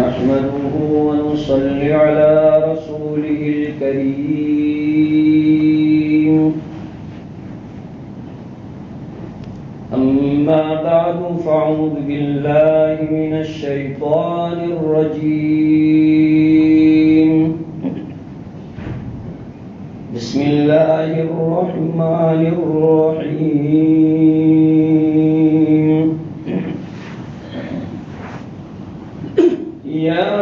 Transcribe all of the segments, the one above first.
نحمده ونصلي على رسوله الكريم أما بعد فأعوذ بالله من الشيطان الرجيم بسم الله الرحمن الرحيم يا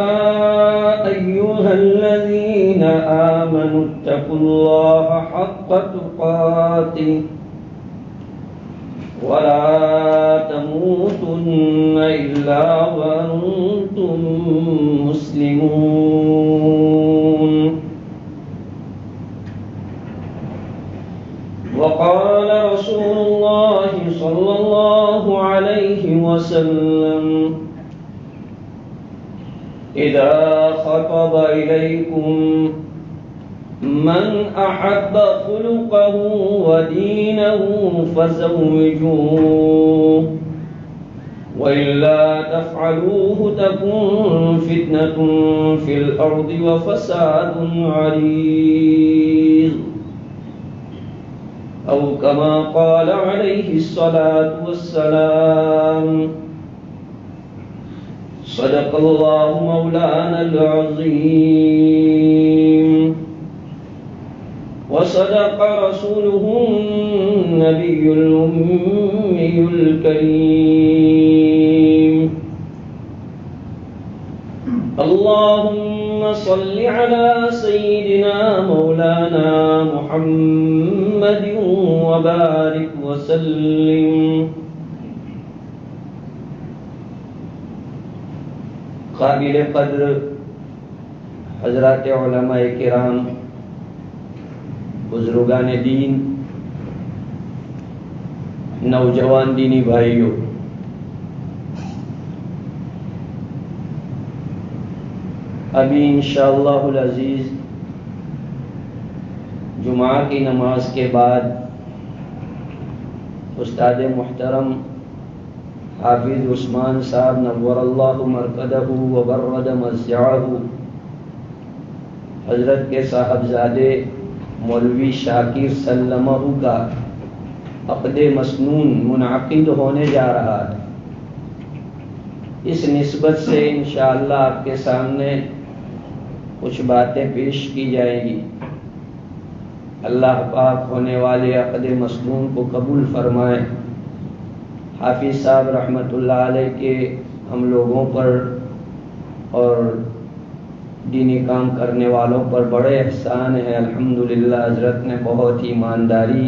أيها الذين آمنوا اتقوا الله حق تقاته ولا تموتن إلا وأنتم مسلمون وقال رسول الله صلى الله عليه وسلم إذا خطب إليكم من أحب خلقه ودينه فزوجوه وإلا تفعلوه تكن فتنة في الأرض وفساد عريض أو كما قال عليه الصلاة والسلام صدق الله مولانا العظيم وصدق رسوله النبي الأمي الكريم اللهم صل على سيدنا مولانا محمد وبارك وسلم قابل قدر حضرات علماء کرام، بزرگان دین، نوجوان دینی بھائیوں، ابھی انشاءاللہ العزیز جمعہ کی نماز کے بعد استاد محترم حافظ عثمان صاحب نور اللہ مرقدہ وبرد مضجعہ حضرت کے صاحبزادے مولوی شاکر سلمہ کا عقد مسنون منعقد ہونے جا رہا ہے۔ اس نسبت سے انشاءاللہ آپ کے سامنے کچھ باتیں پیش کی جائیں گی۔ اللہ پاک ہونے والے عقد مسنون کو قبول فرمائے۔ حافظ صاحب رحمۃ اللہ علیہ کے ہم لوگوں پر اور دینی کام کرنے والوں پر بڑے احسان ہے۔ الحمدللہ حضرت نے بہت ہی ایمانداری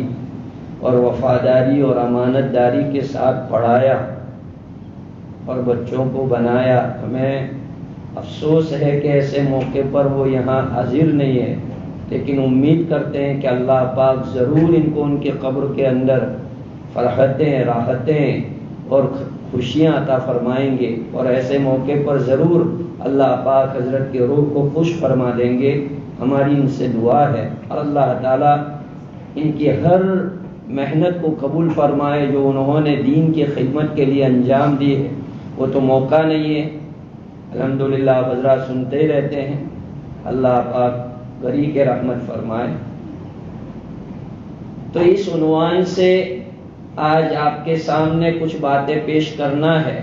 اور وفاداری اور امانت داری کے ساتھ پڑھایا اور بچوں کو بنایا۔ ہمیں افسوس ہے کہ ایسے موقع پر وہ یہاں حاضر نہیں ہے، لیکن امید کرتے ہیں کہ اللہ پاک ضرور ان کو ان کے قبر کے اندر فرحتیں، راحتیں اور خوشیاں عطا فرمائیں گے، اور ایسے موقع پر ضرور اللہ پاک حضرت کے روح کو خوش فرما دیں گے۔ ہماری ان سے دعا ہے اور اللہ تعالیٰ ان کی ہر محنت کو قبول فرمائے جو انہوں نے دین کی خدمت کے لیے انجام دی ہے۔ وہ تو موقع نہیں ہے، الحمدللہ آپ حضرات سنتے ہی رہتے ہیں۔ اللہ پاک غری کے رحمت فرمائے۔ تو اس عنوان سے آج آپ کے سامنے کچھ باتیں پیش کرنا ہے۔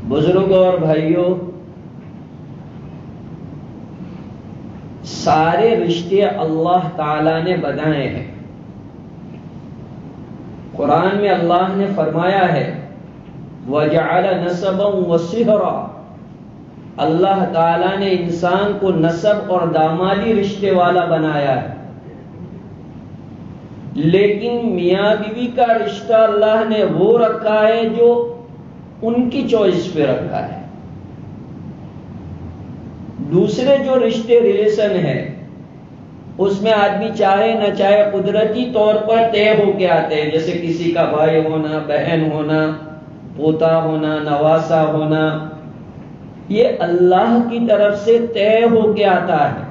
بزرگوں اور بھائیوں، سارے رشتے اللہ تعالیٰ نے بنائے ہیں۔ قرآن میں اللہ نے فرمایا ہے وَجَعَلَ نَسَبًا وَصِهْرًا، اللہ تعالیٰ نے انسان کو نسب اور دامادی رشتے والا بنایا ہے، لیکن میاں بیوی کا رشتہ اللہ نے وہ رکھا ہے جو ان کی چوائس پہ رکھا ہے۔ دوسرے جو رشتے ریلیشن ہے اس میں آدمی چاہے نہ چاہے قدرتی طور پر طے ہو کے آتے ہیں، جیسے کسی کا بھائی ہونا، بہن ہونا، پوتا ہونا، نواسا ہونا، یہ اللہ کی طرف سے طے ہو کے آتا ہے۔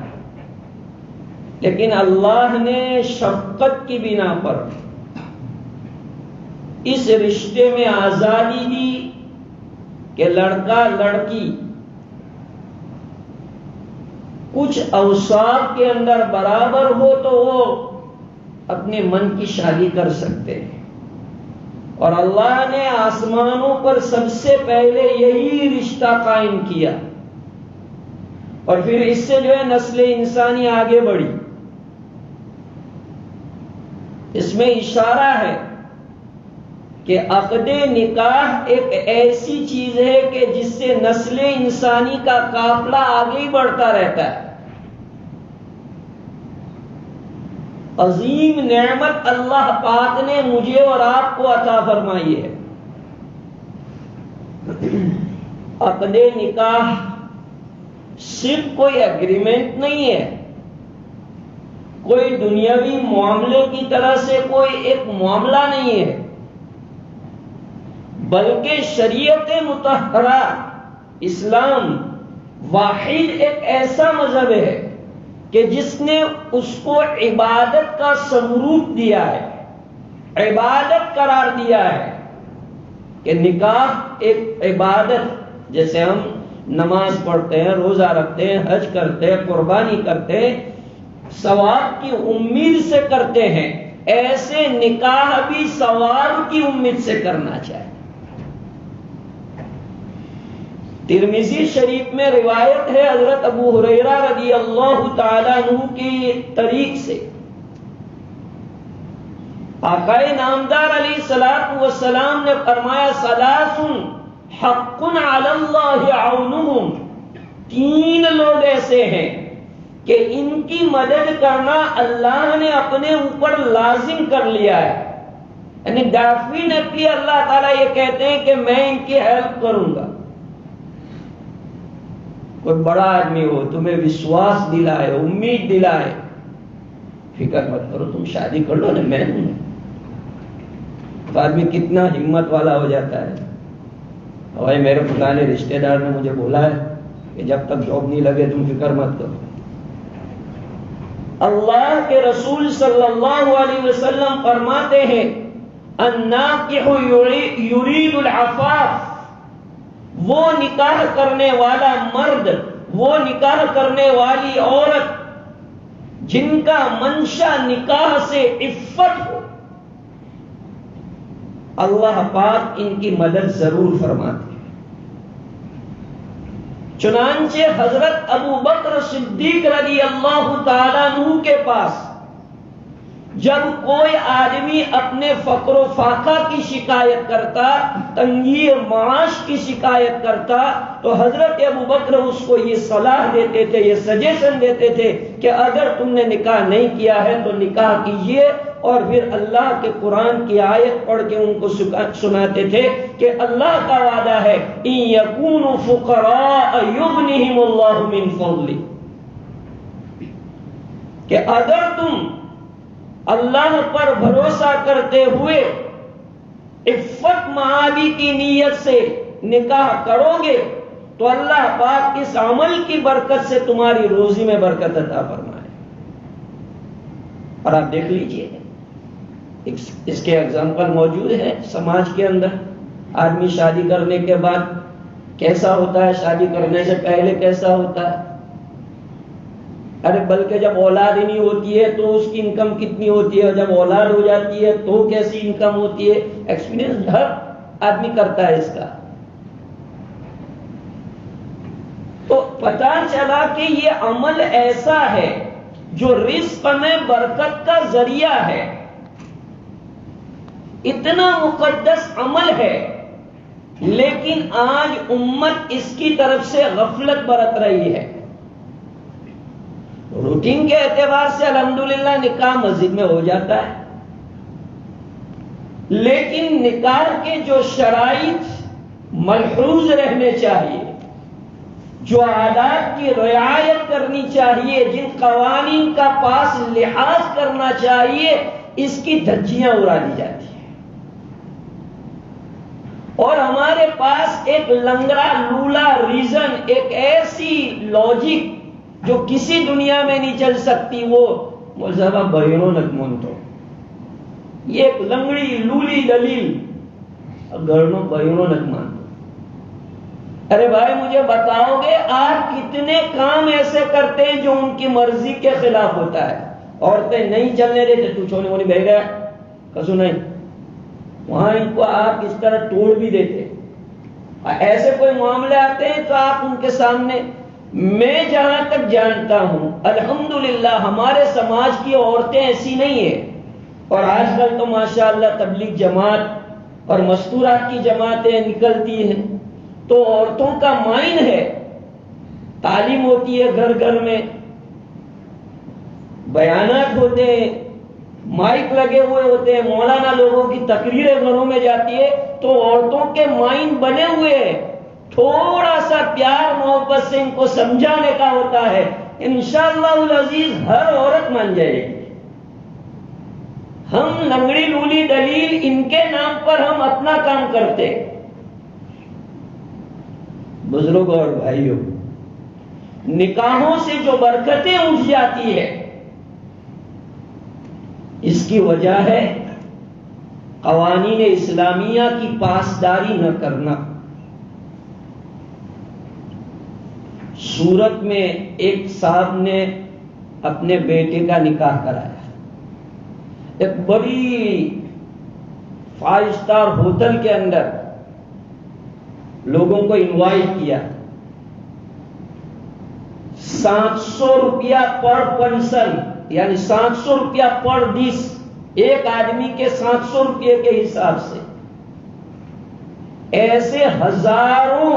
لیکن اللہ نے شفقت کی بنا پر اس رشتے میں آزادی دی کہ لڑکا لڑکی کچھ اوصاف کے اندر برابر ہو تو وہ اپنے من کی شادی کر سکتے ہیں، اور اللہ نے آسمانوں پر سب سے پہلے یہی رشتہ قائم کیا، اور پھر اس سے جو ہے نسل انسانی آگے بڑھی۔ اس میں اشارہ ہے کہ عقد نکاح ایک ایسی چیز ہے کہ جس سے نسل انسانی کا قافلہ آگے ہی بڑھتا رہتا ہے۔ عظیم نعمت اللہ پاک نے مجھے اور آپ کو عطا فرمائی ہے۔ عقد نکاح صرف کوئی اگریمنٹ نہیں ہے، کوئی دنیاوی معاملے کی طرح سے کوئی ایک معاملہ نہیں ہے، بلکہ شریعت مطہرہ اسلام واحد ایک ایسا مذہب ہے کہ جس نے اس کو عبادت کا ثبوت دیا ہے، عبادت قرار دیا ہے کہ نکاح ایک عبادت، جیسے ہم نماز پڑھتے ہیں، روزہ رکھتے ہیں، حج کرتے ہیں، قربانی کرتے ہیں، ثواب کی امید سے کرتے ہیں، ایسے نکاح بھی ثواب کی امید سے کرنا چاہیے۔ ترمذی شریف میں روایت ہے حضرت ابو ہریرہ رضی اللہ تعالیٰ عنہ کی طریق سے، آقا نامدار علیہ الصلوۃ والسلام نے فرمایا ثلاث حق علی اللہ عونہم، تین لوگ ایسے ہیں کہ ان کی مدد کرنا اللہ نے اپنے اوپر لازم کر لیا ہے، یعنی ڈیفینیٹلی اللہ تعالیٰ یہ کہتے ہیں کہ میں ان کی ہیلپ کروں گا۔ کوئی بڑا آدمی ہو، تمہیں وشواس دلائے، امید دلائے، فکر مت کرو، تم شادی کر لو نا، میں ہوں۔ تو آدمی کتنا ہمت والا ہو جاتا ہے، بھائی میرے پرانے رشتہ دار نے مجھے بولا ہے کہ جب تک جاب نہیں لگے تم فکر مت کرو۔ اللہ کے رسول صلی اللہ علیہ وسلم فرماتے ہیں الناکح یرید العفاف، وہ نکاح کرنے والا مرد، وہ نکاح کرنے والی عورت جن کا منشا نکاح سے عفت ہو، اللہ پاک ان کی مدد ضرور فرماتے ہیں۔ چنانچہ حضرت ابو بکر صدیق رضی اللہ تعالیٰ عنہ کے پاس جب کوئی آدمی اپنے فقر و فاقہ کی شکایت کرتا، تنگی معاش کی شکایت کرتا، تو حضرت ابو بکر اس کو یہ صلاح دیتے تھے، یہ سجیشن دیتے تھے کہ اگر تم نے نکاح نہیں کیا ہے تو نکاح کیجئے، اور پھر اللہ کے قرآن کی آیت پڑھ کے ان کو سناتے تھے کہ اللہ کا وعدہ ہے ان یکونوا فقراء یغنہم اللہ من فضلہ، کہ اگر تم اللہ پر بھروسہ کرتے ہوئے عفت معابی کی نیت سے نکاح کرو گے تو اللہ پاک اس عمل کی برکت سے تمہاری روزی میں برکت عطا فرمائے۔ اور آپ دیکھ لیجئے اس کے اگزامپل موجود ہے سماج کے اندر۔ آدمی شادی کرنے کے بعد کیسا ہوتا ہے، شادی کرنے سے پہلے کیسا ہوتا ہے، ارے بلکہ جب اولاد ہی نہیں ہوتی ہے تو اس کی انکم کتنی ہوتی ہے، جب اولاد ہو جاتی ہے تو کیسی انکم ہوتی ہے، ایکسپیرینس ہر آدمی کرتا ہے اس کا۔ تو پتہ چلا کہ یہ عمل ایسا ہے جو رزق میں برکت کا ذریعہ ہے، اتنا مقدس عمل ہے، لیکن آج امت اس کی طرف سے غفلت برت رہی ہے۔ روٹین کے اعتبار سے الحمدللہ نکاح مسجد میں ہو جاتا ہے، لیکن نکاح کے جو شرائط ملحوظ رہنے چاہیے، جو عادات کی رعایت کرنی چاہیے، جن قوانین کا پاس لحاظ کرنا چاہیے، اس کی دھجیاں اڑا دی جاتی ہیں، اور ہمارے پاس ایک لنگڑا لولا ریزن، ایک ایسی لاجک جو کسی دنیا میں نہیں چل سکتی، وہ مذہبہ بہنوں نکمنتو، یہ ایک لنگڑی لولی دلیل گرنوں بہنوں نکمنتو، ارے بھائی مجھے بتاؤ گے آپ کتنے کام ایسے کرتے ہیں جو ان کی مرضی کے خلاف ہوتا ہے؟ عورتیں نہیں چلنے دیتے تو چھونے وونے بہ گیا کسو نہیں، وہاں ان کو آپ اس طرح توڑ بھی دیتے. ایسے کوئی معاملے آتے ہیں تو آپ ان کے سامنے. میں جہاں تک جانتا ہوں الحمدللہ ہمارے سماج کی عورتیں ایسی نہیں ہیں. اور آج کل تو ماشاءاللہ تبلیغ جماعت اور مستورات کی جماعتیں نکلتی ہیں تو عورتوں کا مائن ہے، تعلیم ہوتی ہے گھر گھر میں، بیانات ہوتے ہیں، مائک لگے ہوئے ہوتے ہیں، مولانا لوگوں کی تقریریں گھروں میں جاتی ہے تو عورتوں کے مائن بنے ہوئے ہیں. تھوڑا سا پیار محبت سے ان کو سمجھانے کا ہوتا ہے، انشاءاللہ العزیز ہر عورت مان جائے گی. ہم لنگڑی لولی دلیل ان کے نام پر ہم اپنا کام کرتے. بزرگوں اور بھائیوں، نکاحوں سے جو برکتیں اٹھ جاتی ہے اس کی وجہ ہے قوانین اسلامیہ کی پاسداری نہ کرنا. سورت میں ایک صاحب نے اپنے بیٹے کا نکاح کرایا، ایک بڑی 5 اسٹار ہوٹل کے اندر لوگوں کو انوائٹ کیا. 700 روپیہ پر پرسن، یعنی 700 روپیہ پر ڈش، ایک آدمی کے 700 روپے کے حساب سے. ایسے ہزاروں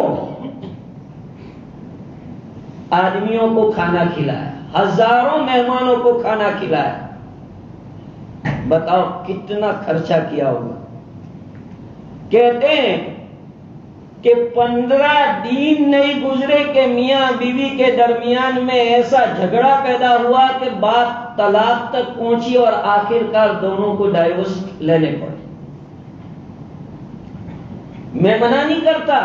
آدمیوں کو کھانا کھلایا، ہزاروں مہمانوں کو کھانا کھلایا. بتاؤ کتنا خرچہ کیا ہوگا. کہتے ہیں کہ 15 دن نہیں گزرے کہ میاں بیوی کے درمیان میں ایسا جھگڑا پیدا ہوا کہ بات طلاق تک پہنچی اور آخرکار دونوں کو ڈائیورس لینے پڑے. میں منع نہیں کرتا،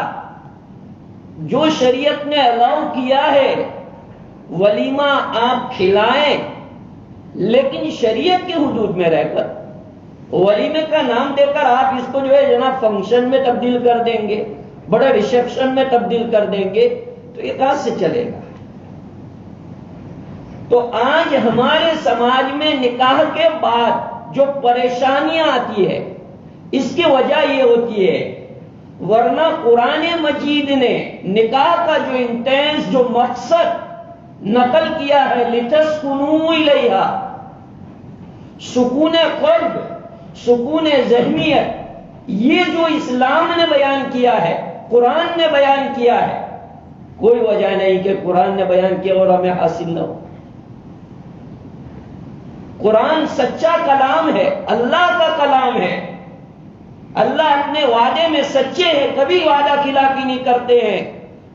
جو شریعت نے الاؤ کیا ہے ولیمہ آپ کھلائیں، لیکن شریعت کے حدود میں رہ کر. ولیمے کا نام دے کر آپ اس کو جو ہے جناب فنکشن میں تبدیل کر دیں گے، بڑے ریسیپشن میں تبدیل کر دیں گے تو یہ کہاں سے چلے گا. تو آج ہمارے سماج میں نکاح کے بعد جو پریشانیاں آتی ہے اس کی وجہ یہ ہوتی ہے، ورنہ قرآن مجید نے نکاح کا جو انٹینس، جو مقصد نقل کیا ہے لِتَسْكُنُوا إِلَيْهَا، سکون قلب، سکون ذہنیت، یہ جو اسلام نے بیان کیا ہے، قرآن نے بیان کیا ہے، کوئی وجہ نہیں کہ قرآن نے بیان کیا اور ہمیں حاصل نہ ہو. قرآن سچا کلام ہے، اللہ کا کلام ہے. اللہ اپنے وعدے میں سچے ہیں، کبھی وعدہ خلافی نہیں کرتے ہیں.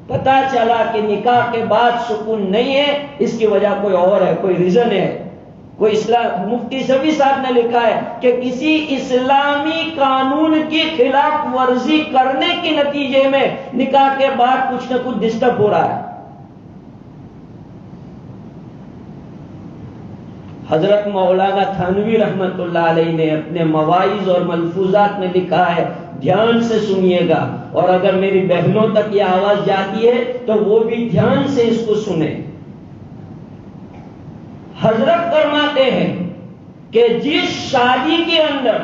پتا چلا کہ نکاح کے بعد سکون نہیں ہے، اس کی وجہ کوئی اور ہے، کوئی ریزن ہے. کوئی اسلام، مفتی شفیع صاحب نے لکھا ہے کہ کسی اسلامی قانون کی خلاف ورزی کرنے کے نتیجے میں نکاح کے بعد کچھ نہ کچھ ڈسٹرب ہو رہا ہے. حضرت مولانا تھانوی رحمت اللہ علیہ نے اپنے مواعظ اور ملفوظات میں لکھا ہے، دھیان سے سنیے گا، اور اگر میری بہنوں تک یہ آواز جاتی ہے تو وہ بھی دھیان سے اس کو سنیں. حضرت فرماتے ہیں کہ جس شادی کے اندر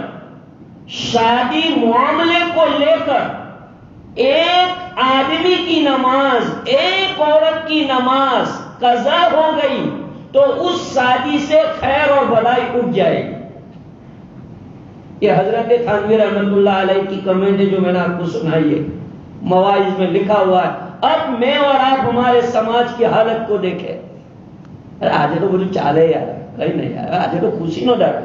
شادی معاملے کو لے کر ایک آدمی کی نماز، ایک عورت کی نماز قضا ہو گئی تو اس شادی سے خیر اور بھلائی اٹھ جائے گی. یہ حضرت تھانوی رحمت اللہ علیہ کی کمنٹ ہے جو میں نے آپ کو سنائی ہے، مواعظ میں لکھا ہوا ہے. اب میں اور آپ ہمارے سماج کی حالت کو دیکھیں. آج تو بولو چالے یار، کہیں نہیں یار، آج تو خوشی نہ ڈر،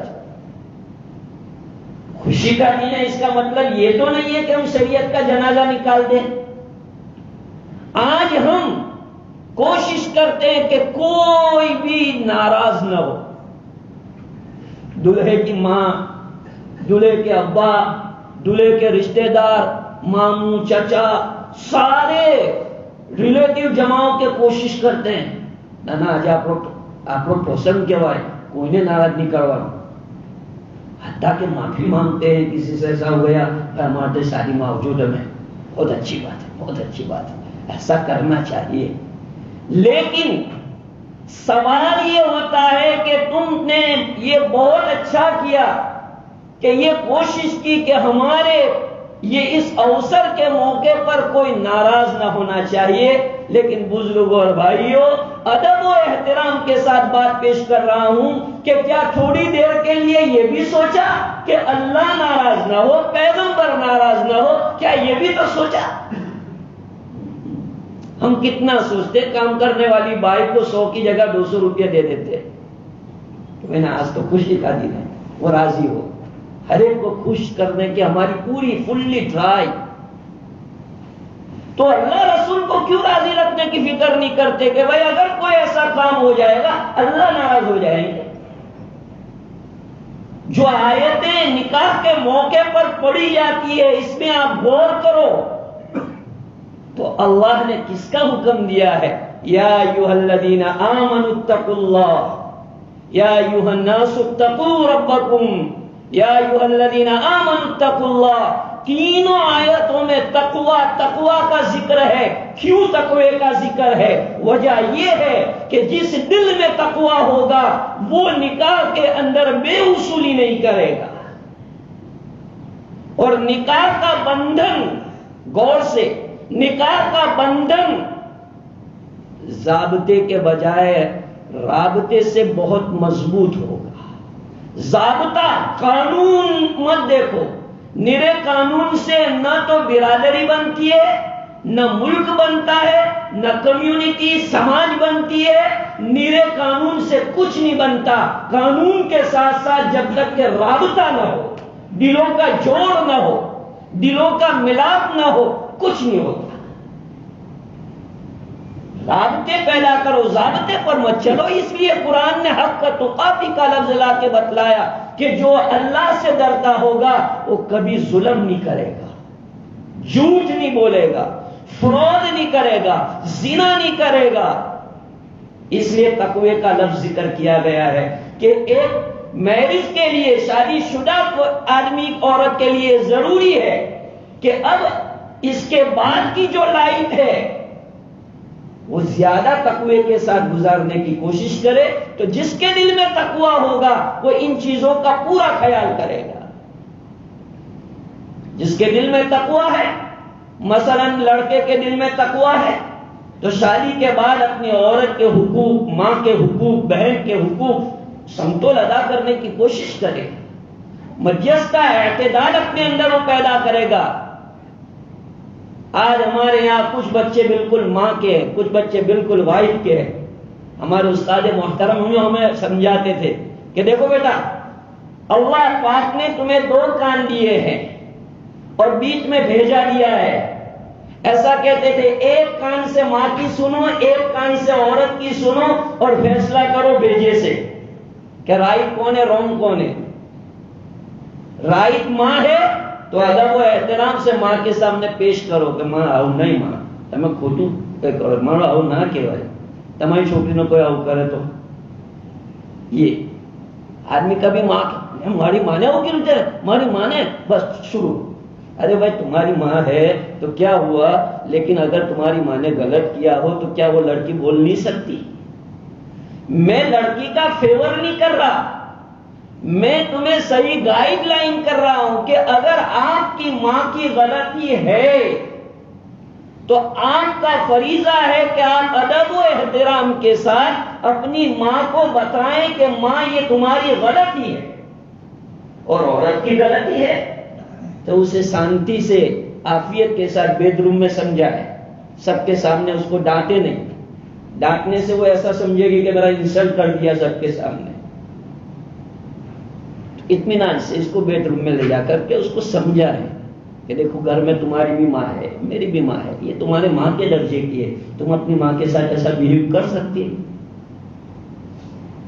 خوشی کا دن ہے. اس کا مطلب یہ تو نہیں ہے کہ ہم شریعت کا جنازہ نکال دیں. آج ہم کوشش کرتے ہیں کہ کوئی بھی ناراض نہ ہو. دلہے کی ماں، دلہے کے ابا، دلہے کے رشتہ دار، ماموں، چچا، سارے ریلیٹیو جماؤں کے کوشش کرتے ہیں نا آج آپ لوگ پسند کے بارے کوئی نے ناراض نہیں کروا. حتیٰ کہ معافی مانگتے ہیں کسی سے ایسا ہو گیا، ہمارے شادی موجود ہے. بہت اچھی بات ہے، بہت اچھی بات ہے. ایسا کرنا چاہیے. لیکن سوال یہ ہوتا ہے کہ تم نے یہ بہت اچھا کیا کہ یہ کوشش کی کہ ہمارے یہ اس اوسر کے موقع پر کوئی ناراض نہ ہونا چاہیے. لیکن بزرگوں اور بھائیوں، ادب و احترام کے ساتھ بات پیش کر رہا ہوں کہ کیا تھوڑی دیر کے لیے یہ بھی سوچا کہ اللہ ناراض نہ ہو، پیغمبر ناراض نہ ہو؟ کیا یہ بھی تو سوچا؟ ہم کتنا سوچتے، کام کرنے والی بائی کو 100 کی جگہ 200 روپیہ دے دیتے کہ میں نے آج تو خوشی کا دن ہے، وہ راضی ہو. ہر ایک کو خوش کرنے کی ہماری پوری فلی ٹرائی. تو اللہ رسول کو کیوں راضی رکھنے کی فکر نہیں کرتے کہ بھائی اگر کوئی ایسا کام ہو جائے گا اللہ ناراض ہو جائیں گے؟ جو آیتیں نکاح کے موقع پر پڑھی جاتی ہے اس میں آپ غور کرو تو اللہ نے کس کا حکم دیا ہے؟ یا ایھا الذین آمنوا اتقوا اللہ یا ایھا الناس اتقوا ربکم یا ایھا الذین آمنوا اتقوا اللہ. تینوں آیتوں میں تقوی کا ذکر ہے. کیوں تقوی کا ذکر ہے؟ وجہ یہ ہے کہ جس دل میں تقوی ہوگا وہ نکاح کے اندر بے اصولی نہیں کرے گا. اور نکاح کا بندھن، غور سے، نکاح کا بندھن ضابطے کے بجائے رابطے سے بہت مضبوط ہوگا. ضابطہ، قانون مت دیکھو. نرے قانون سے نہ تو برادری بنتی ہے، نہ ملک بنتا ہے، نہ کمیونٹی سماج بنتی ہے. نرے قانون سے کچھ نہیں بنتا. قانون کے ساتھ ساتھ جب تک کہ رابطہ نہ ہو، دلوں کا جوڑ نہ ہو، دلوں کا ملاپ نہ ہو، کچھ نہیں ہوتا. رابطے پیدا کرو، ضابطے پر مت چلو. اس لیے قرآن نے حق تقاتی کا لفظ لا کے بتلایا کہ جو اللہ سے ڈرتا ہوگا وہ کبھی ظلم نہیں کرے گا، جھوٹ نہیں بولے گا، فراڈ نہیں کرے گا، زنا نہیں کرے گا. اس لیے تقوی کا لفظ ذکر کیا گیا ہے کہ ایک میرج کے لیے، شادی شدہ آدمی عورت کے لیے ضروری ہے کہ اب اس کے بعد کی جو لائف ہے وہ زیادہ تقوی کے ساتھ گزارنے کی کوشش کرے. تو جس کے دل میں تقوی ہوگا وہ ان چیزوں کا پورا خیال کرے گا. جس کے دل میں تقوی ہے، مثلا لڑکے کے دل میں تقوی ہے تو شادی کے بعد اپنی عورت کے حقوق، ماں کے حقوق، بہن کے حقوق سمتول ادا کرنے کی کوشش کرے. مدھیستہ اعتدال اپنے اندر وہ پیدا کرے گا. آج ہمارے یہاں کچھ بچے بالکل ماں کے ہیں، کچھ بچے بالکل وائف کے ہیں. ہمارے استاد محترم ہمیں سمجھاتے تھے کہ دیکھو بیٹا، اللہ پاک نے تمہیں 2 کان دیے ہیں اور بیچ میں بھیجا دیا ہے. ایسا کہتے تھے ایک کان سے ماں کی سنو، ایک کان سے عورت کی سنو اور فیصلہ کرو بھیجے سے کہ رائٹ کون ہے، رونگ کون ہے. رائٹ ماں ہے تو ادب و احترام سے ماں کے سامنے پیش کرو کہ ماں آؤ نہیں، ماں تمہیں کھوٹوں کرو، ماں آؤ نہ کہوائے. تمہاری چھوکری نے کوئی آؤ کرے تو یہ آدمی کبھی ماں ہماری ماں نے ہوگی رہتے، ہماری ماں نے بس شروع. ارے بھائی تمہاری ماں ہے تو کیا ہوا، لیکن اگر تمہاری ماں نے غلط کیا ہو تو کیا وہ لڑکی بول نہیں سکتی؟ میں لڑکی کا فیور نہیں کر رہا، میں تمہیں صحیح گائیڈ لائن کر رہا ہوں کہ اگر آپ کی ماں کی غلطی ہے تو آپ کا فریضہ ہے کہ آپ ادب و احترام کے ساتھ اپنی ماں کو بتائیں کہ ماں یہ تمہاری غلطی ہے. اور عورت کی غلطی ہے تو اسے شانتی سے، عافیت کے ساتھ بیڈ روم میں سمجھائے. سب کے سامنے اس کو ڈانٹے نہیں. ڈانٹنے سے وہ ایسا سمجھے گی کہ میرا انسلٹ کر دیا سب کے سامنے. اطمینان سے اس کو بیڈ روم میں لے جا کر کے اس کو سمجھائے کہ دیکھو گھر میں تمہاری بھی ماں ہے، میری بھی ماں ہے، یہ تمہارے ماں کے درجے کی ہے. تم اپنی ماں کے ساتھ ایسا بہیو کر سکتی ہو؟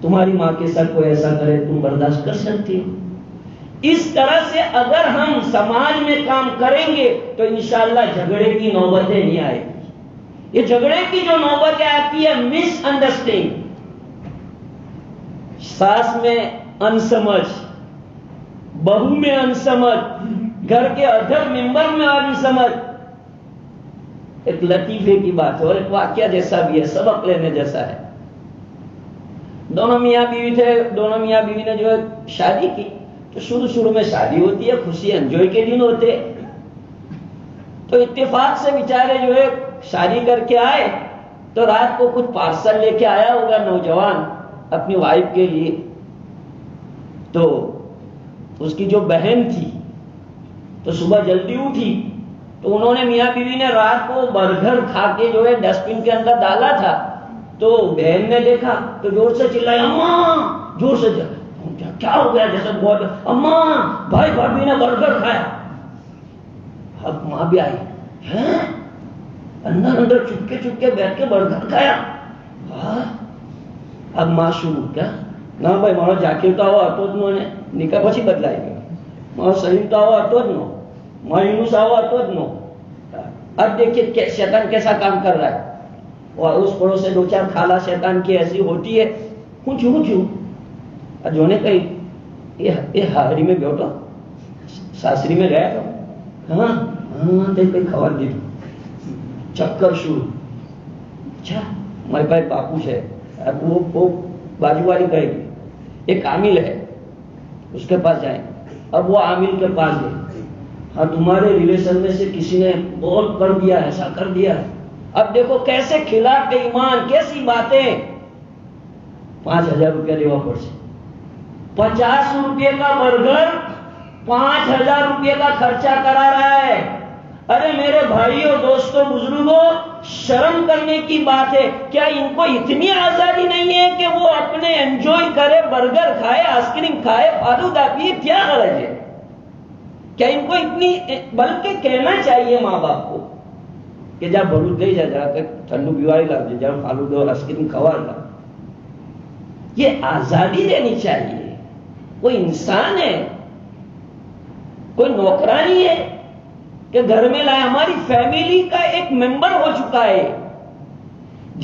تمہاری ماں کے ساتھ کوئی ایسا کرے تم برداشت کر سکتی ہو؟ اس طرح سے اگر ہم سماج میں کام کریں گے تو انشاءاللہ جھگڑے کی نوبتیں نہیں آئے گی. یہ جھگڑے کی جو نوبتیں آتی ہے مس انڈرسٹینڈ، ساس میں انسمجھ، بہو میں انسمجھ، گھر کے ادھر ممبر میں انسمجھ. ایک لطیفے کی بات ہے اور ایک واقعہ جیسا بھی ہے، سبق لینے جیسا ہے۔ دونوں میاں بیوی تھے، دونوں میاں بیوی نے جو ہے شادی کی، تو شروع میں شادی ہوتی ہے، خوشی انجوائے کے دن ہوتے، تو اتفاق سے بیچارے جو ہے شادی کر کے آئے تو رات کو کچھ پارسل لے کے آیا ہوگا نوجوان اپنی وائف کے لیے، تو اس کی جو بہن تھی تو صبح جلدی اٹھی، تو انہوں نے میاں بیوی نے رات کو برگر کھا کے جو ہے ڈسٹ بن کے اندر ڈالا تھا، تو بہن نے دیکھا تو زور سے چلائی، اماں، زور سے کیا ہو گیا، جیسے بہت، اماں بھائی بھابھی نے برگر کھایا۔ اب ماں بھی آئی، ہیں اندر چپ کے بیٹھ کے برگر کھایا۔ اب ماں شروع کیا نہ بھائی مارو جاکر تو آوا تو જ ને નિકા પછી બદલાઈ ગયો, મારો સલીમ તો આવા હતો જ નો, મારો યુનુસ આવા હતો જ નો। اب دیکھیے شیطان کیسا کام کر رہا ہے، اور اس پڑوس سے دو چار خالہ شیطان کی ایسی ہوتی ہے، جو نے کہی یہ ہاری میں بیٹھو ساسری میں گیا تو ہاں دیکھ کئی خبر دی چکر شروع، اچھا ہمارے پاس باپو ہے، وہ بازو والی کہے گی ایک عامل ہے اس کے پاس جائیں، اب وہ عامل کے پاس گئے، ہاں تمہارے ریلیشن میں سے کسی نے بہت کر دیا، ایسا کر دیا، اب دیکھو کیسے خلاف ایمان، کیسی باتیں، 5,000 روپیہ دیوا پڑ سے، 50 روپے کا برگر 5,000 روپے کا خرچہ کرا رہا ہے۔ ارے میرے بھائیوں، دوستوں، بزرگوں، شرم کرنے کی بات ہے، کیا ان کو اتنی آزادی نہیں ہے کہ وہ اپنے انجوائے کرے، برگر کھائے، آئس کریم کھائے، فالودہ پیے، کیا غرض ہے؟ کیا ان کو اتنی، بلکہ کہنا چاہیے ماں باپ کو کہ جا بھروچ لے جا کے ٹھنڈو بیواری لاگ جا فالودہ اور آئس کریم کھوا لا، یہ آزادی دینی چاہیے۔ کوئی انسان ہے، کوئی نوکرانی ہے کہ گھر میں لائے، ہماری فیملی کا ایک ممبر ہو چکا ہے۔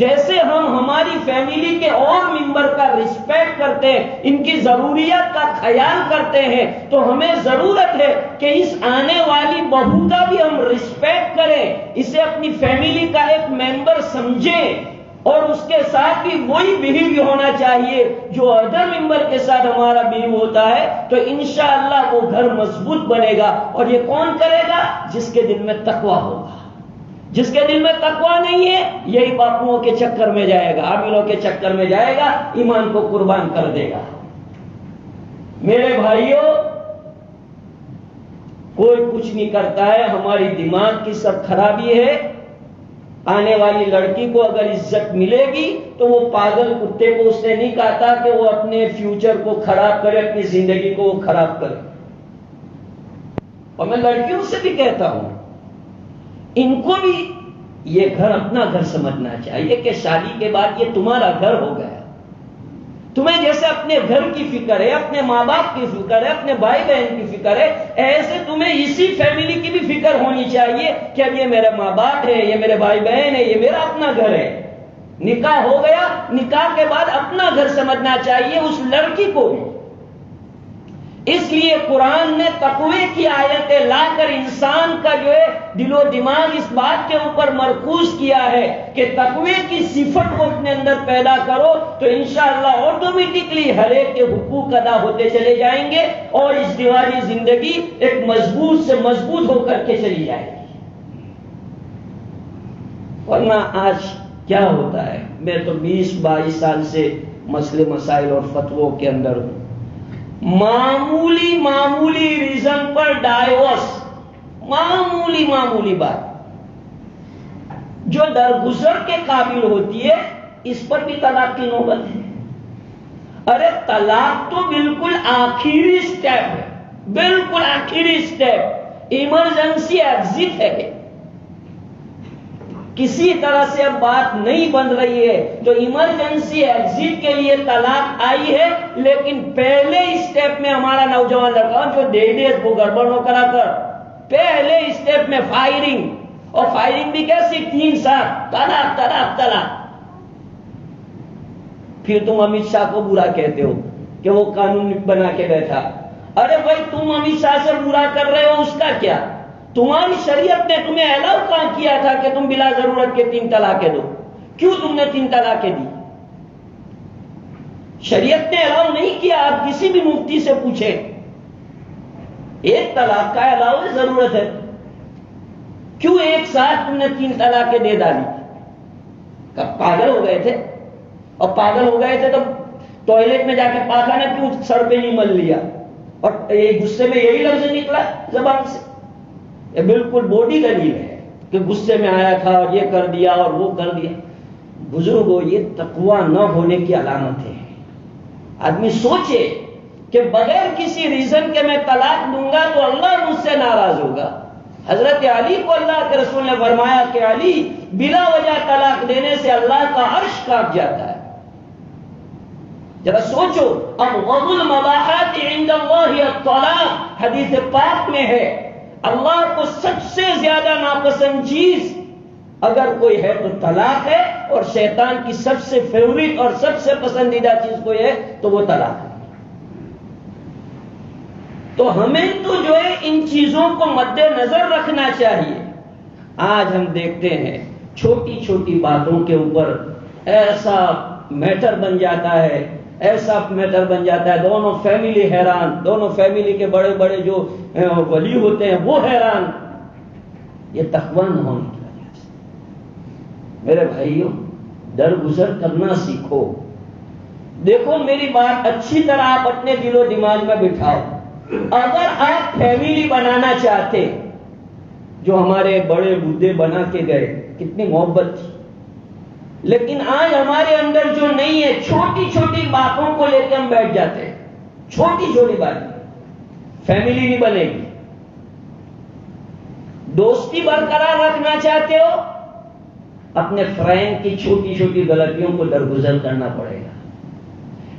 جیسے ہم ہماری فیملی کے اور ممبر کا رسپیکٹ کرتے ہیں، ان کی ضروریات کا خیال کرتے ہیں، تو ہمیں ضرورت ہے کہ اس آنے والی بہو کا بھی ہم رسپیکٹ کریں، اسے اپنی فیملی کا ایک ممبر سمجھیں، اور اس کے ساتھ بھی وہی بہیو ہونا چاہیے جو ادر ممبر کے ساتھ ہمارا بہیو ہوتا ہے، تو انشاءاللہ وہ گھر مضبوط بنے گا۔ اور یہ کون کرے گا؟ جس کے دل میں تقویٰ ہوگا۔ جس کے دل میں تقویٰ نہیں ہے، یہی باپوؤں کے چکر میں جائے گا، عاملوں کے چکر میں جائے گا، ایمان کو قربان کر دے گا۔ میرے بھائیوں، کوئی کچھ نہیں کرتا ہے، ہماری دماغ کی سب خرابی ہے۔ آنے والی لڑکی کو اگر عزت ملے گی تو وہ پاگل کتے کو اس نے نہیں کہا تھا کہ وہ اپنے فیوچر کو خراب کرے، اپنی زندگی کو خراب کرے۔ اور میں لڑکیوں سے بھی کہتا ہوں، ان کو بھی یہ گھر اپنا گھر سمجھنا چاہیے کہ شادی کے بعد یہ تمہارا گھر ہو گیا۔ تمہیں جیسے اپنے گھر کی فکر ہے، اپنے ماں باپ کی فکر ہے، اپنے بھائی بہن کی فکر ہے، ایسے تمہیں اسی فیملی کی بھی فکر ہونی چاہیے کہ اب یہ میرے ماں باپ ہے، یہ میرے بھائی بہن ہے، یہ میرا اپنا گھر ہے۔ نکاح ہو گیا، نکاح کے بعد اپنا گھر سمجھنا چاہیے اس لڑکی کو بھی۔ اس لیے قرآن نے تقوی کی آیتیں لا کر انسان کا جو ہے دل و دماغ اس بات کے اوپر مرکوز کیا ہے کہ تقوی کی صفت کو اپنے اندر پیدا کرو، تو انشاءاللہ آٹومیٹکلی ہر ایک کے حقوق ادا ہوتے چلے جائیں گے، اور ازدواجی زندگی ایک مضبوط سے مضبوط ہو کر کے چلی جائے گی۔ ورنہ آج کیا ہوتا ہے، میں تو 20-22 سال سے مسئلے مسائل اور فتووں کے اندر ہوں، معمولی ریزن پر ڈائیورس، معمولی بات جو درگزر کے قابل ہوتی ہے، اس پر بھی طلاق کی نوبت ہے۔ ارے طلاق تو بالکل آخری سٹیپ ہے، بالکل آخری سٹیپ، ایمرجنسی ایگزٹ ہے۔ کسی طرح سے اب بات نہیں بن رہی ہے تو ایمرجنسی ایگزٹ کے لیے طلاق آئی ہے، لیکن پہلے اسٹیپ میں ہمارا نوجوان لڑکا جو دے وہ گڑبڑ نہ کرا کر، پہلے اسٹیپ میں فائرنگ، اور فائرنگ بھی کیسی 3 سال، طلاق طلاق طلاق۔ پھر تم امت شاہ کو برا کہتے ہو کہ وہ قانون بنا کے بیٹھا۔ ارے بھائی تم امت شاہ سے برا کر رہے ہو، اس کا کیا؟ تمہاری شریعت نے تمہیں الاؤ کہاں کیا تھا کہ تم بلا ضرورت کے 3 طلاقیں دو؟ کیوں تم نے 3 طلاقیں دی؟ شریعت نے الاؤ نہیں کیا. آپ کسی بھی مفتی سے پوچھیں، 1 طلاق کا الاؤ ضرورت ہے، کیوں ایک ساتھ تم نے 3 طلاقیں دے ڈالی؟ کب پاگل ہو گئے تھے؟ اور پاگل ہو گئے تھے تو ٹوائلٹ میں جا کے پاخانہ کیوں سر پہ نہیں مل لیا؟ اور غصے میں یہی لفظ نکلا زبان سے. یہ بالکل بوڈی دلیل ہے کہ غصے میں آیا تھا اور یہ کر دیا اور وہ کر دیا. بزرگوں، یہ تقویٰ نہ ہونے کی علامت ہے. آدمی سوچے کہ بغیر کسی ریزن کے میں طلاق دوں گا تو اللہ مجھ سے ناراض ہوگا. حضرت علی کو اللہ کے رسول نے فرمایا کہ علی، بلا وجہ طلاق دینے سے اللہ کا عرش کانپ جاتا ہے. ذرا سوچو، ابغض المباحات عند اللہ الطلاق، حدیث پاک میں ہے اللہ کو سب سے زیادہ ناپسند چیز اگر کوئی ہے تو طلاق ہے، اور شیطان کی سب سے فیورٹ اور سب سے پسندیدہ چیز کوئی ہے تو وہ طلاق ہے. تو ہمیں تو جو ہے ان چیزوں کو مد نظر رکھنا چاہیے. آج ہم دیکھتے ہیں چھوٹی چھوٹی باتوں کے اوپر ایسا میٹر بن جاتا ہے، ایسا میٹر بن جاتا ہے، دونوں فیملی حیران، دونوں فیملی کے بڑے بڑے جو ولی ہوتے ہیں وہ حیران. یہ تقویٰ نہ ہونے کی وجہ سے. میرے بھائیوں، درگزر کرنا سیکھو. دیکھو میری بات اچھی طرح آپ اپنے دل و دماغ میں بٹھاؤ. اگر آپ فیملی بنانا چاہتے، جو ہمارے بڑے بڈھے بنا کے گئے، کتنی محبت تھی، لیکن آج ہمارے اندر جو نہیں ہے، چھوٹی چھوٹی باتوں کو لے کے ہم بیٹھ جاتے ہیں. چھوٹی چھوٹی باتیں، فیملی نہیں بنے گی. دوستی برقرار رکھنا چاہتے ہو، اپنے فرینڈ کی چھوٹی چھوٹی غلطیوں کو درگزر کرنا پڑے گا.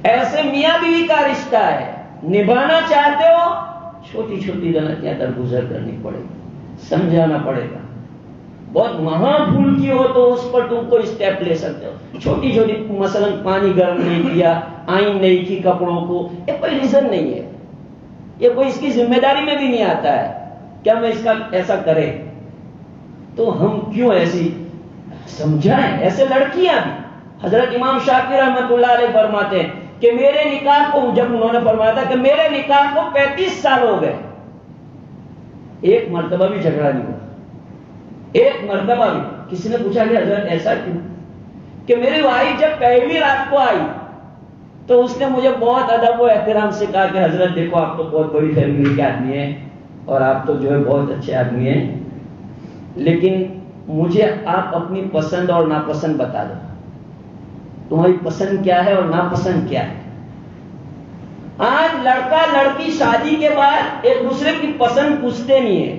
ایسے میاں بیوی کا رشتہ ہے، نبھانا چاہتے ہو، چھوٹی چھوٹی غلطیاں درگزر کرنی پڑے گی، سمجھانا پڑے گا. بہت مہا بھول کی ہو تو اس پر تم کو اسٹیپ لے سکتے ہو. چھوٹی چھوٹی، مثلا پانی گرم نہیں کیا، آئن نہیں کی کپڑوں کو، یہ کوئی ریزن نہیں ہے، یہ کوئی اس کی ذمہ داری میں بھی نہیں آتا ہے کیا میں اس کا ایسا کرے. تو ہم کیوں ایسی سمجھائیں. ایسے لڑکیاں بھی، حضرت امام شافعی رحمۃ اللہ علیہ فرماتے ہیں کہ میرے نکاح کو، جب انہوں نے فرمایا تھا کہ میرے نکاح کو 35 سال ہو گئے، ایک مرتبہ بھی جھگڑا نہیں ہوا. ایک مرتبہ بھی. کسی نے پوچھا کہ حضرت ایسا کیوں؟ کہ میری وائف جب پہلی رات کو آئی تو اس نے مجھے بہت ادب و احترام سے کہا کہ حضرت دیکھو آپ تو بہت بڑی فیملی کے آدمی ہیں اور آپ تو جو ہے بہت اچھے آدمی ہیں، لیکن مجھے آپ اپنی پسند اور ناپسند بتا دو. تمہاری پسند کیا ہے اور ناپسند کیا ہے؟ آج لڑکا لڑکی شادی کے بعد ایک دوسرے کی پسند پوچھتے نہیں ہیں.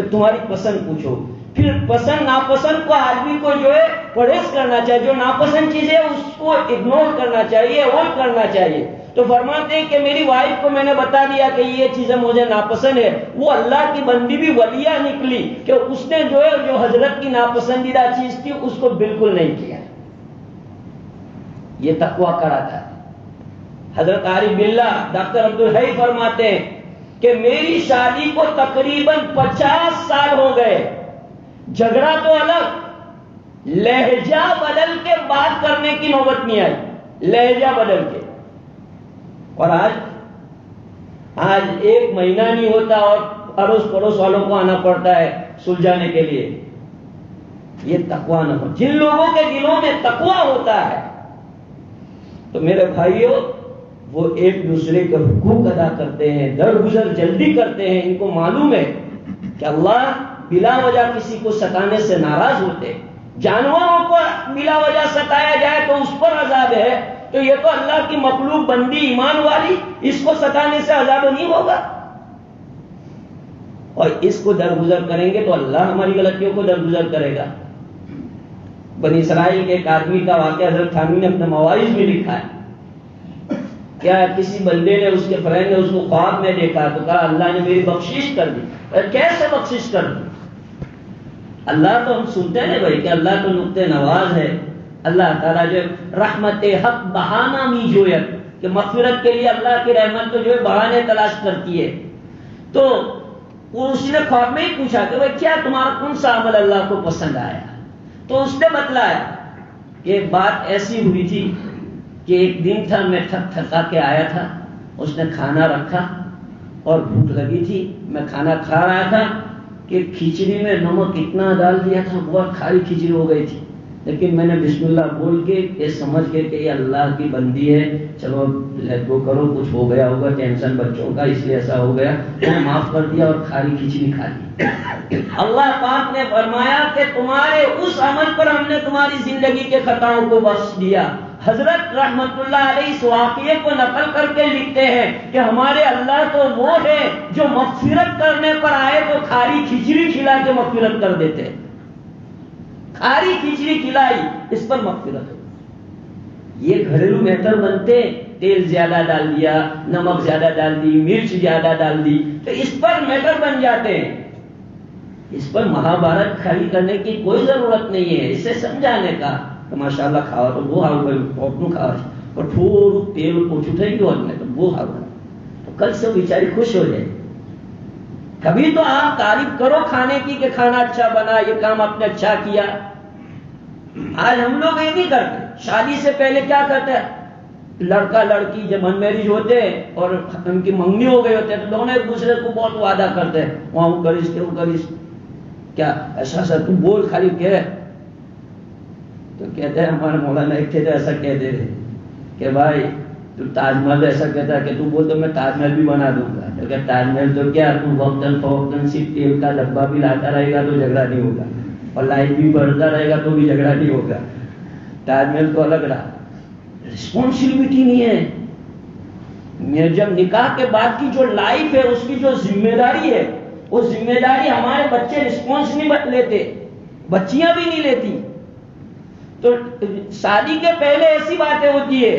تمہاری پسند پوچھو، پھر پسند ناپسند کو آدمی کو جو ہے پرہیز کرنا چاہیے. جو ناپسند چیز ہے اس کو اگنور کرنا چاہیے، اوائڈ کرنا چاہیے. تو فرماتے ہیں کہ میری وائف کو میں نے بتا دیا کہ یہ چیزیں مجھے ناپسند ہے. وہ اللہ کی بندی بھی ولیہ نکلی کہ اس نے جو ہے جو حضرت کی ناپسندیدہ چیز تھی اس کو بالکل نہیں کیا. یہ تقویٰ کراتا ہے. حضرت عارف باللہ ڈاکٹر عبدالحی فرماتے ہیں کہ میری شادی کو تقریباً 50 سال ہو گئے، جھگڑا تو الگ، لہجہ بدل کے بات کرنے کی نوبت نہیں آئی. لہجہ بدل کے. اور آج 1 مہینہ نہیں ہوتا اور اڑوس پڑوس والوں کو آنا پڑتا ہے سلجھانے کے لیے. یہ تقویٰ نہ ہو. جن لوگوں کے دلوں میں تقویٰ ہوتا ہے تو میرے بھائیوں وہ ایک دوسرے کے حقوق ادا کرتے ہیں، درگزر جلدی کرتے ہیں. ان کو معلوم ہے کہ اللہ بلا وجہ کسی کو ستانے سے ناراض ہوتے. جانوروں کو بلا وجہ ستایا جائے تو اس پر عذاب ہے، تو یہ تو اللہ کی مخلوق بندی ایمان والی، اس کو ستانے سے عذاب نہیں ہوگا. اور اس کو درگزر کریں گے تو اللہ ہماری غلطیوں کو درگزر کرے گا. بنی اسرائیل کے ایک آدمی کا واقعہ حضرت تھانوی نے اپنے مواعظ میں لکھا ہے. کیا کسی بندے نے، اس کے فرینڈ نے اس کو خواب میں دیکھا تو کہا اللہ نے میری بخشش کر دی. کیسے بخشش کر دی؟ اللہ تو ہم سنتے ہیں بھائی کہ اللہ تو نقطہ نواز ہے. اللہ تعالیٰ جو رحمت حق بہانہ می جویت، کہ مغفرت کے لیے اللہ کی رحمت کو جو ہے بہانے تلاش کرتی ہے. تو اور اس نے خواب میں ہی پوچھا کہ بھائی کیا تمہارا کون سا عمل اللہ کو پسند آیا؟ تو اس نے بتلایا کہ بات ایسی ہوئی تھی کہ ایک دن تھا، میں تھکا کے آیا تھا، اس نے کھانا رکھا اور بھوک لگی تھی، میں کھانا کھا رہا تھا کہ کھچڑی میں نمک اتنا ڈال دیا تھا، بہت کھاری کھچڑی ہو گئی تھی، لیکن میں نے بسم اللہ بول کے یہ سمجھ کے کہ یہ اللہ کی بندی ہے، چلو لیٹ گو کرو، کچھ ہو گیا ہوگا ٹینشن بچوں کا اس لیے ایسا ہو گیا، تو معاف کر دیا اور کھاری کھچڑی کھا لی۔ اللہ پاک نے فرمایا کہ تمہارے اس عمل پر ہم نے تمہاری زندگی کے خطاؤں کو بخش دیا۔ حضرت رحمت اللہ علیہ اس واقعے کو نقل کر کے لکھتے ہیں کہ ہمارے اللہ تو وہ ہے جو مغفرت کرنے پر آئے تو کھاری کھچڑی کھلا کے مغفرت کر دیتے ہیں۔ کھاری کھچڑی کھلائی، اس پر مغفرت۔ یہ گھریلو میٹر بنتے، تیل زیادہ ڈال دیا، نمک زیادہ ڈال دی، مرچ زیادہ ڈال دی، تو اس پر میٹر بن جاتے ہیں۔ اس پر مہابھارت کھڑی کرنے کی کوئی ضرورت نہیں ہے، اسے سمجھانے کا کہ ماشاءاللہ کھاؤ تو وہ ہاؤ گئی کھاؤ اور تھوڑا تیل کو چھٹے گی اور میں تو وہ ہاؤ گا، تو کل سے بیچاری خوش ہو جائے۔ کبھی تو آپ تعریف کرو کھانے کی کہ کھانا اچھا بنا، یہ کام آپ نے اچھا کیا۔ آج ہم لوگ یہ نہیں کرتے۔ شادی سے پہلے کیا کرتے ہیں؟ لڑکا لڑکی جب ان میرج ہوتے ہیں اور ان کی منگنی ہو گئی ہوتے ہیں تو دونوں ایک دوسرے کو بہت وعدہ کرتے ہیں، وہاں وہ کریس کہ وہ کریس، کیا ایسا سا تو بول خالی کہہ، تو کہتے ہیں ہمارے مولانا ایک تھے تو ایسا کہتے تھے کہ بھائی تو تاج محل ایسا کہتا ہے کہ تو بول تو میں تاج محل بھی بنا دوں گا، تو کہ تاج محل تو کیا تو وقتاً فوقتاً صرف تیل کا ڈبہ بھی لاتا رہے گا تو جھگڑا نہیں ہوگا، اور لائٹ بھی بڑھتا رہے گا تو بھی جھگڑا نہیں ہوگا۔ تاج محل تو الگ رہا، رسپانسبلٹی نہیں ہے۔ جب نکاح کے بعد کی جو لائف ہے اس کی جو ذمہ داری ہے، وہ ذمہ داری ہمارے بچے رسپانس نہیں لیتے، بچیاں بھی نہیں لیتی۔ تو شادی کے پہلے ایسی باتیں ہوتی ہے،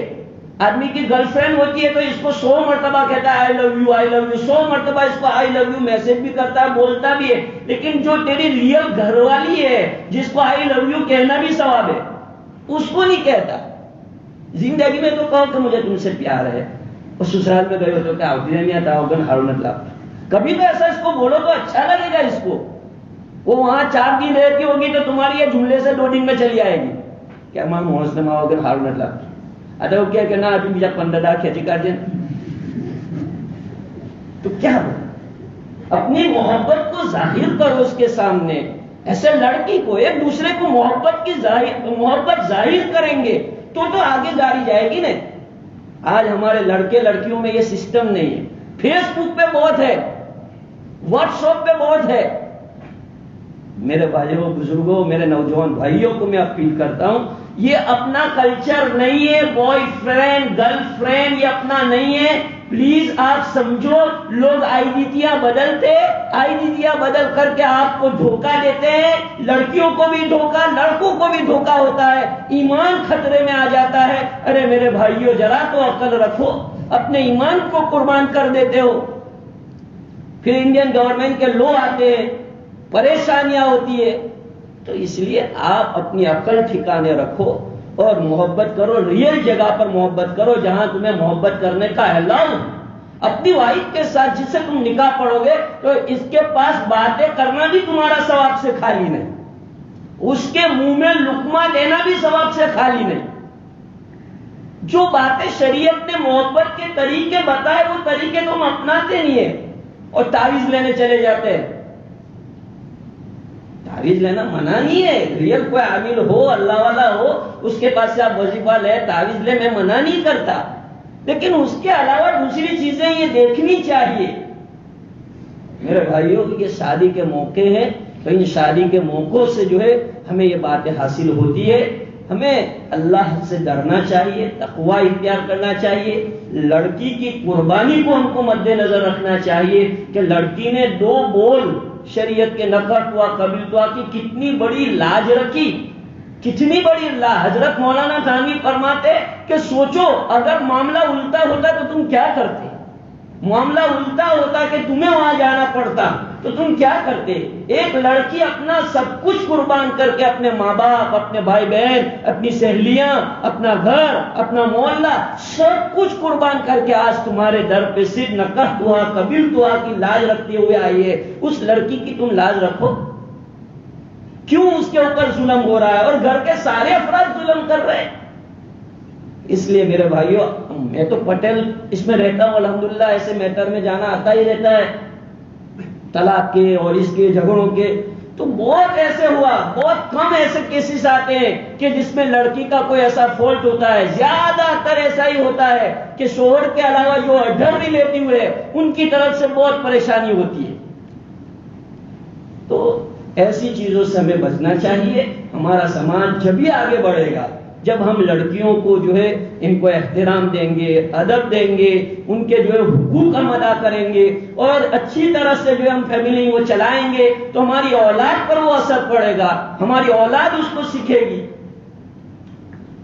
آدمی کی گرل فرینڈ ہوتی ہے تو اس کو 100 مرتبہ کہتا ہے آئی love you I love you, 100 مرتبہ اس کو آئی لو یو میسج بھی کرتا ہے، بولتا بھی ہے، لیکن جو تیری ریئل گھر والی ہے جس کو آئی لو یو کہنا بھی ثواب ہے، اس کو نہیں کہتا۔ زندگی میں تو کہو کہ مجھے تم سے پیار ہے، اور سسرال میں گئے ہو تو کیا ہوتی نہیں آتا ہوگا ہارونت لا، کبھی تو ایسا اس کو بولو تو اچھا لگے گا اس کو۔ وہ وہاں 4 دن رہتی ہوگی تو تمہاری یہ جملے سے 2 دن میں چلی آئے گی، کیا ماں محسن ہوگا ہارونت لا، ادا وہ کیا کہ نا ابھی بیجا 15 کھینچی کر دیں، تو کیا ہو؟ اپنی محبت کو ظاہر کرو اس کے سامنے۔ ایسے لڑکی کو ایک دوسرے کو محبت ظاہر کریں گے تو آگے گاڑی جائے گی نہیں۔ آج ہمارے لڑکے لڑکیوں میں یہ سسٹم نہیں ہے۔ فیس بک پہ بہت ہے، واٹس ایپ پہ بہت ہے۔ میرے بھائیوں بزرگوں، میرے نوجوان بھائیوں کو میں اپیل کرتا ہوں، یہ اپنا کلچر نہیں ہے، بوائے فرینڈ گرل فرینڈ یہ اپنا نہیں ہے۔ پلیز آپ سمجھو، لوگ آئیڈیٹیاں بدلتے، آئیڈیٹیاں بدل کر کے آپ کو دھوکہ دیتے ہیں، لڑکیوں کو بھی دھوکہ، لڑکوں کو بھی دھوکہ ہوتا ہے، ایمان خطرے میں آ جاتا ہے۔ ارے میرے بھائیوں ذرا تو عقل رکھو، اپنے ایمان کو قربان کر دیتے ہو۔ پھر انڈین گورنمنٹ کے لو آتے ہیں، پریشانیاں ہوتی ہے، تو اس لیے آپ اپنی عقل ٹھکانے رکھو اور محبت کرو، ریئل جگہ پر محبت کرو جہاں تمہیں محبت کرنے کا اعلان۔ اپنی وائف کے ساتھ جس سے تم نکاح پڑھو گے تو اس کے پاس باتیں کرنا بھی تمہارا ثواب سے خالی نہیں، اس کے منہ میں لقمہ لینا بھی ثواب سے خالی نہیں۔ جو باتیں شریعت نے محبت کے طریقے بتائے وہ طریقے تم اپناتے نہیں ہیں اور تعویذ لینے چلے جاتے ہیں۔ تعویذ لینا منع نہیں ہے، ریئل کوئی عامل ہو، اللہ والا ہو، اس کے پاس سے آپ وظیفہ لے، تعویذ لے، میں منع نہیں کرتا، لیکن اس کے علاوہ دوسری چیزیں یہ دیکھنی چاہیے۔ میرے بھائیوں یہ شادی کے موقع ہیں، تو ان شادی کے موقعوں سے جو ہے ہمیں یہ باتیں حاصل ہوتی ہے۔ ہمیں اللہ سے ڈرنا چاہیے، تقوی اختیار کرنا چاہیے، لڑکی کی قربانی کو ہم کو مد نظر رکھنا چاہیے کہ لڑکی نے 2 بول شریعت کے نقد ہوا قبول ہوا کی کتنی بڑی لاج رکھی، کتنی بڑی حضرت مولانا تھانوی فرماتے کہ سوچو اگر معاملہ الٹا ہوتا تو تم کیا کرتے، معاملہ الٹا ہوتا کہ تمہیں وہاں جانا پڑتا تو تم کیا کرتے؟ ایک لڑکی اپنا سب کچھ قربان کر کے، اپنے ماں باپ، اپنے بھائی بہن، اپنی سہیلیاں، اپنا گھر، اپنا محلہ، سب کچھ قربان کر کے آج تمہارے در پہ صرف نکحتھا قبلتھا کی لاج رکھتے ہوئے آئی ہے. اس لڑکی کی تم لاج رکھو. کیوں اس کے اوپر ظلم ہو رہا ہے اور گھر کے سارے افراد ظلم کر رہے ہیں؟ اس لیے میرے بھائیوں، میں تو پٹیل اس میں رہتا ہوں الحمدللہ، ایسے میٹر میں جانا آتا ہی رہتا ہے، طلاق کے اور اس کے جھگڑوں کے. تو بہت ایسے ہوا، بہت کم ایسے کیسز آتے ہیں کہ جس میں لڑکی کا کوئی ایسا فالٹ ہوتا ہے. زیادہ تر ایسا ہی ہوتا ہے کہ شوہر کے علاوہ جو ڈر ریلیٹیو ہے ان کی طرف سے بہت پریشانی ہوتی ہے. تو ایسی چیزوں سے ہمیں بچنا چاہیے. ہمارا سماج جبھی آگے بڑھے گا جب ہم لڑکیوں کو جو ہے ان کو احترام دیں گے، ادب دیں گے، ان کے جو ہے حقوق ہم ادا کریں گے اور اچھی طرح سے جو ہم فیملی وہ چلائیں گے تو ہماری اولاد پر وہ اثر پڑے گا، ہماری اولاد اس کو سیکھے گی.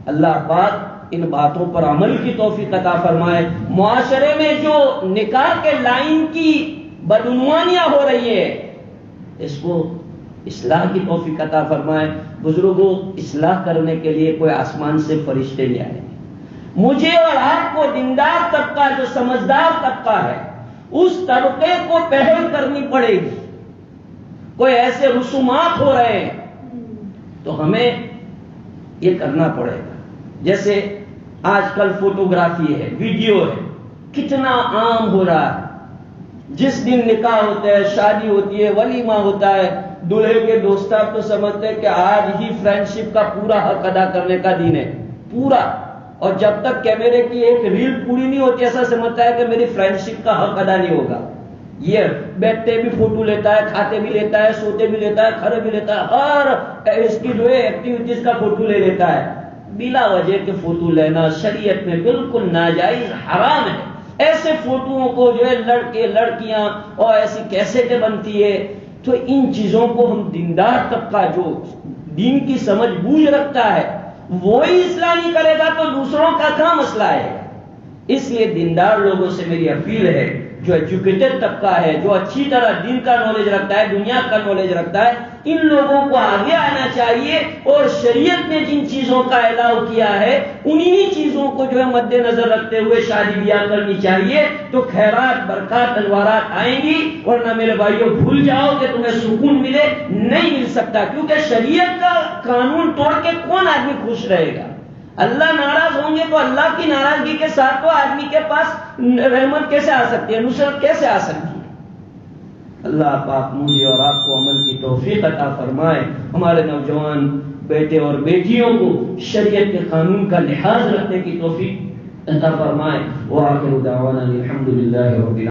اللہ پاک ان باتوں پر عمل کی توفیق عطا فرمائے. معاشرے میں جو نکاح کے لائن کی بدعنوانیاں ہو رہی ہیں اس کو اصلاح کی توفیق عطا فرمائے. بزرگوں، اصلاح کرنے کے لیے کوئی آسمان سے فرشتے نہیں آئے. مجھے اور آپ کو دیندار طبقہ، جو سمجھدار طبقہ ہے، اس طبقے کو پہل کرنی پڑے گی. کوئی ایسے رسومات ہو رہے ہیں تو ہمیں یہ کرنا پڑے گا. جیسے آج کل فوٹوگرافی ہے، ویڈیو ہے، کتنا عام ہو رہا ہے. جس دن نکاح ہوتا ہے، شادی ہوتی ہے، ولیمہ ہوتا ہے، دلہے کے دوستان تو سمجھتے ہیں کہ آج ہی فرینڈشپ کا پورا حق ادا کرنے کا دن ہے پورا. اور جب تک کیمرے کی ایک ریل پوری نہیں ہوتی ایسا سمجھتا ہے کہ میری فرینڈشپ کا حق ادا نہیں ہوگا. یہ بیٹھتے بھی فوٹو لیتا ہے، کھاتے بھی لیتا ہے، سوتے بھی لیتا ہے، کھڑے بھی لیتا ہے، ہر اس کی جو ہے ایکٹیویٹیز کا فوٹو لے لیتا ہے. بلا وجہ کے فوٹو لینا شریعت میں بالکل ناجائز، حرام ہے. ایسے فوٹوؤں کو جو ہے لڑکے لڑکیاں اور ایسی کیسٹیں بنتی ہے. تو ان چیزوں کو ہم دیندار طبقہ جو دین کی سمجھ بوجھ رکھتا ہے وہی اصلاح نہیں کرے گا تو دوسروں کا کہاں مسئلہ ہے. اس لیے دیندار لوگوں سے میری اپیل ہے، جو ایجوکیٹڈ طبقہ ہے، جو اچھی طرح دین کا نالج رکھتا ہے، دنیا کا نالج رکھتا ہے، ان لوگوں کو آگے آنا چاہیے اور شریعت نے جن چیزوں کا اعلان کیا ہے انہی چیزوں کو جو ہے مد نظر رکھتے ہوئے شادی بیاہ کرنی چاہیے. تو خیرات، برکات، انوارات آئیں گی. ورنہ میرے بھائیوں بھول جاؤ کہ تمہیں سکون ملے، نہیں مل سکتا. کیونکہ شریعت کا قانون توڑ کے کون آدمی خوش رہے گا؟ اللہ ناراض ہوں گے تو اللہ کی ناراضگی کے ساتھ تو آدمی کے پاس رحمت کیسے آ سکتی ہے، نصرت کیسے آ سکتی ہے؟ اللہ پاک مجھے اور آپ کو عمل کی توفیق عطا فرمائے. ہمارے نوجوان بیٹے اور بیٹیوں کو شریعت کے قانون کا لحاظ رکھنے کی توفیق عطا فرمائے. وآخر دعوانا الحمدللہ رب العالمین.